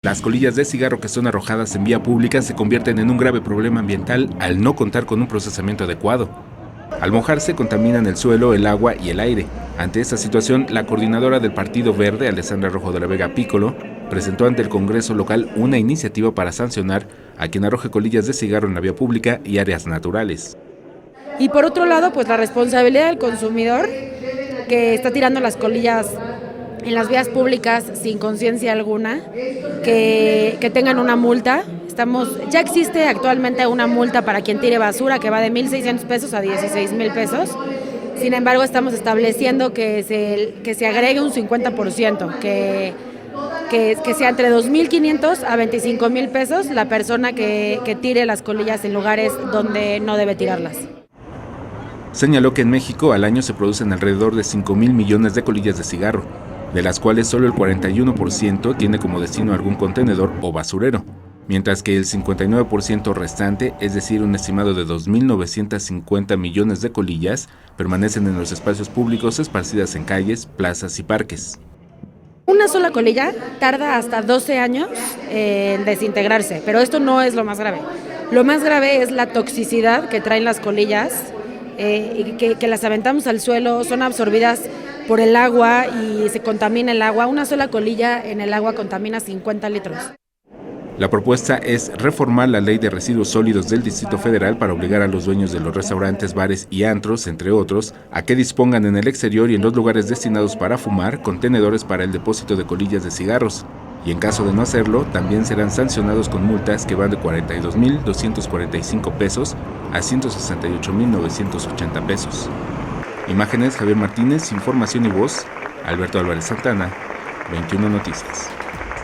Las colillas de cigarro que son arrojadas en vía pública se convierten en un grave problema ambiental al no contar con un procesamiento adecuado. Al mojarse contaminan el suelo, el agua y el aire. Ante esta situación, la coordinadora del Partido Verde, Alessandra Rojo de la Vega Piccolo, presentó ante el Congreso local una iniciativa para sancionar a quien arroje colillas de cigarro en la vía pública y áreas naturales. Y por otro lado, pues la responsabilidad del consumidor que está tirando las colillas en las vías públicas sin conciencia alguna, que tengan una multa. Ya existe actualmente una multa para quien tire basura que va de 1,600 pesos a 16,000 pesos. Sin embargo, estamos estableciendo que se agregue un 50%, que sea entre 2,500 a 25,000 pesos la persona que tire las colillas en lugares donde no debe tirarlas. Señaló que en México al año se producen alrededor de 5,000 millones de colillas de cigarro, de las cuales solo el 41% tiene como destino algún contenedor o basurero, mientras que el 59% restante, es decir, un estimado de 2,950 millones de colillas, permanecen en los espacios públicos esparcidas en calles, plazas y parques. Una sola colilla tarda hasta 12 años en desintegrarse, pero esto no es lo más grave. Lo más grave es la toxicidad que traen las colillas, que las aventamos al suelo, son absorbidas por el agua y se contamina el agua. Una sola colilla en el agua contamina 50 litros. La propuesta es reformar la Ley de Residuos Sólidos del Distrito Federal para obligar a los dueños de los restaurantes, bares y antros, entre otros, a que dispongan en el exterior y en los lugares destinados para fumar contenedores para el depósito de colillas de cigarros. Y en caso de no hacerlo, también serán sancionados con multas que van de 42,245 pesos a 168,980 pesos. Imágenes: Javier Martínez, información y voz, Alberto Álvarez Santana, 21 Noticias.